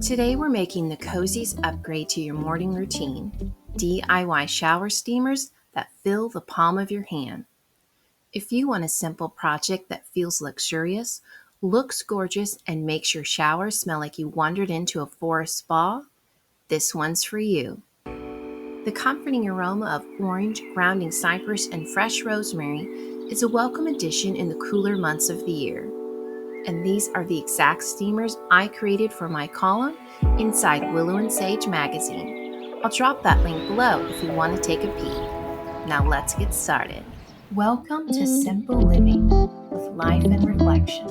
Today we're making the coziest upgrade to your morning routine, DIY shower steamers that fill the palm of your hand. If you want a simple project that feels luxurious, looks gorgeous, and makes your shower smell like you wandered into a forest spa, this one's for you. The comforting aroma of orange, grounding cypress, and fresh rosemary is a welcome addition in the cooler months of the year. And these are the exact steamers I created for my column inside Willow Sage magazine. I'll drop that link below if you want to take a peek. Now let's get started. Welcome to Simple Living with Life and Reflection,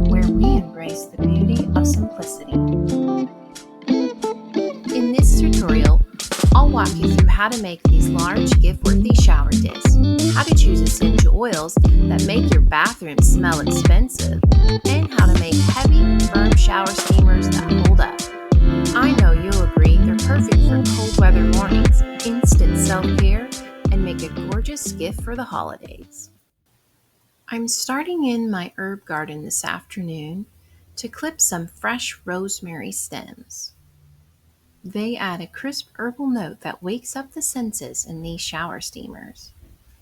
where we embrace the beauty of simplicity. In this tutorial, I'll walk you through how to make these large gift-worthy shower discs, how to choose essential oils that make your bathroom smell expensive, and how to make heavy, firm shower steamers that hold up. I know you'll agree they're perfect for cold weather mornings, instant self-care, and make a gorgeous gift for the holidays. I'm starting in my herb garden this afternoon to clip some fresh rosemary stems. They add a crisp herbal note that wakes up the senses in these shower steamers.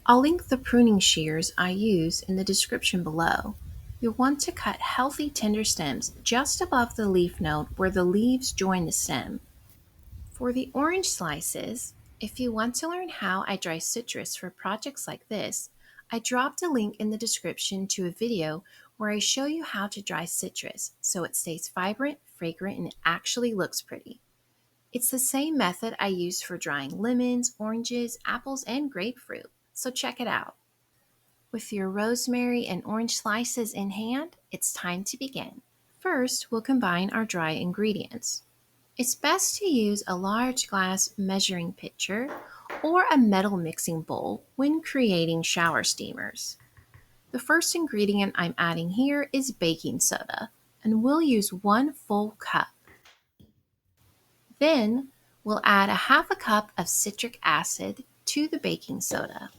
I'll link the pruning shears I use in the description below. You'll want to cut healthy tender stems just above the leaf node where the leaves join the stem. For the orange slices, if you want to learn how I dry citrus for projects like this, I dropped a link in the description to a video where I show you how to dry citrus so it stays vibrant, fragrant, and actually looks pretty. It's the same method I use for drying lemons, oranges, apples, and grapefruit, so check it out. With your rosemary and orange slices in hand, it's time to begin. First, we'll combine our dry ingredients. It's best to use a large glass measuring pitcher or a metal mixing bowl when creating shower steamers. The first ingredient I'm adding here is baking soda, and we'll use 1 full cup. Then we'll add a half a cup of citric acid to the baking soda.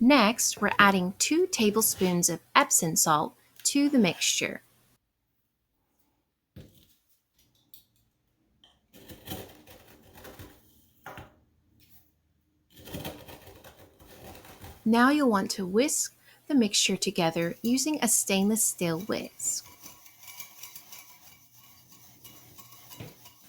Next, we're adding 2 tablespoons of Epsom salt to the mixture. Now you'll want to whisk the mixture together using a stainless steel whisk.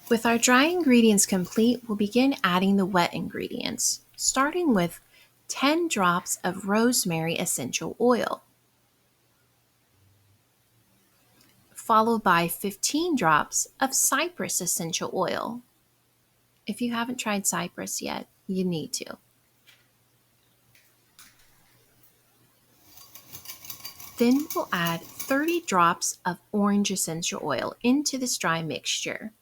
With our dry ingredients complete, we'll begin adding the wet ingredients, starting with 10 drops of rosemary essential oil, followed by 15 drops of cypress essential oil. If you haven't tried cypress yet, you need to. Then we'll add 30 drops of orange essential oil into this dry mixture.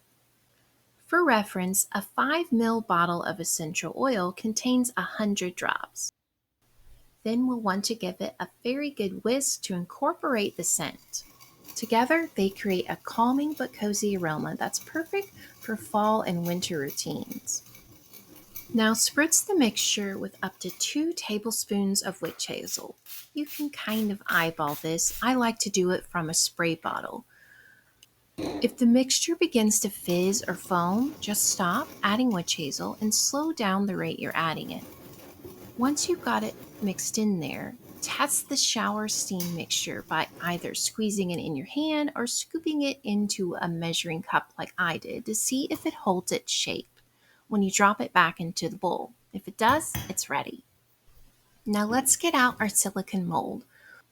For reference, a 5 ml bottle of essential oil contains 100 drops. Then we'll want to give it a very good whisk to incorporate the scent. Together, they create a calming but cozy aroma that's perfect for fall and winter routines. Now spritz the mixture with up to 2 tablespoons of witch hazel. You can kind of eyeball this. I like to do it from a spray bottle. If the mixture begins to fizz or foam, just stop adding witch hazel and slow down the rate you're adding it. Once you've got it mixed in there, test the shower steam mixture by either squeezing it in your hand or scooping it into a measuring cup like I did to see if it holds its shape when you drop it back into the bowl. If it does, it's ready. Now let's get out our silicone mold.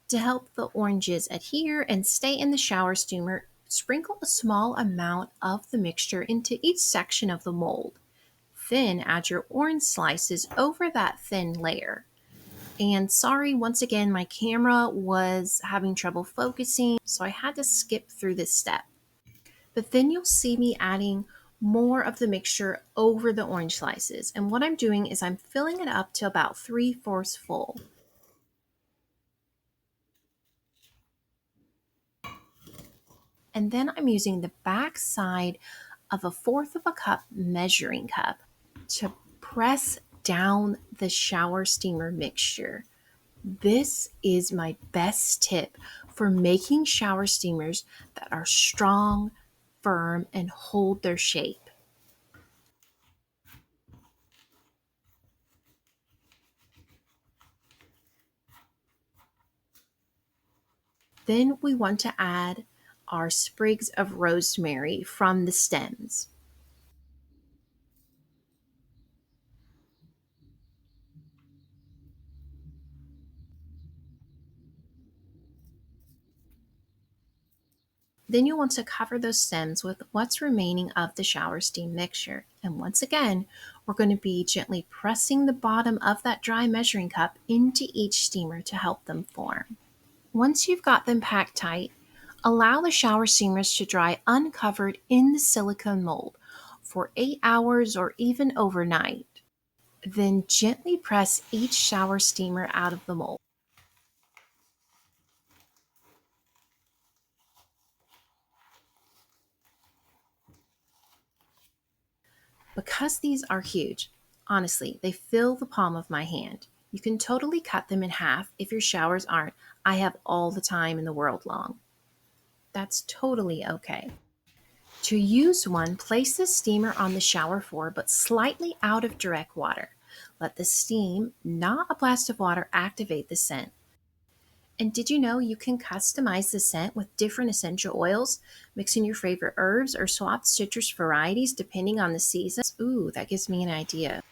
To help the oranges adhere and stay in the shower steamer, sprinkle a small amount of the mixture into each section of the mold. Then add your orange slices over that thin layer. And sorry, once again, my camera was having trouble focusing, so I had to skip through this step. But then you'll see me adding more of the mixture over the orange slices. And what I'm doing is I'm filling it up to about 3/4 full. And then I'm using the back side of a fourth of a cup measuring cup to press down the shower steamer mixture. This is my best tip for making shower steamers that are strong, firm, and hold their shape. Then we want to add our sprigs of rosemary from the stems. Then you'll want to cover those stems with what's remaining of the shower steam mixture. And once again, we're going to be gently pressing the bottom of that dry measuring cup into each steamer to help them form. Once you've got them packed tight, allow the shower steamers to dry uncovered in the silicone mold for 8 hours or even overnight. Then gently press each shower steamer out of the mold. Because these are huge, honestly, they fill the palm of my hand. You can totally cut them in half if your showers aren't, I have all the time in the world long. That's totally okay. To use one, place the steamer on the shower floor but slightly out of direct water. Let the steam, not a blast of water, activate the scent. And did you know you can customize the scent with different essential oils, mix in your favorite herbs, or swap citrus varieties depending on the season? Ooh, that gives me an idea.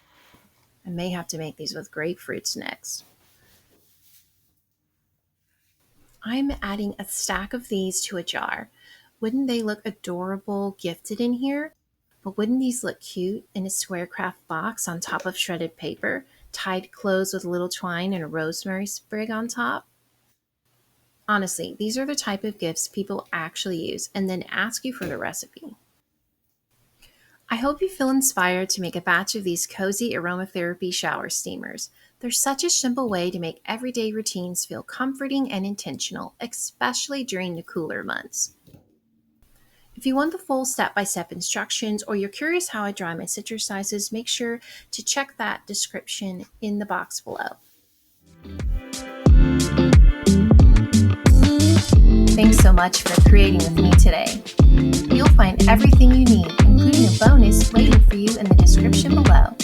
I may have to make these with grapefruits next. I'm adding a stack of these to a jar. Wouldn't they look adorable gifted in here? But wouldn't these look cute in a square craft box on top of shredded paper, tied closed with a little twine and a rosemary sprig on top? Honestly, these are the type of gifts people actually use and then ask you for the recipe. I hope you feel inspired to make a batch of these cozy aromatherapy shower steamers. They're such a simple way to make everyday routines feel comforting and intentional, especially during the cooler months. If you want the full step-by-step instructions or you're curious how I dry my citrus slices, make sure to check that description in the box below. Thanks so much for creating with me today. You'll find everything you need, including a bonus waiting for you in the description below.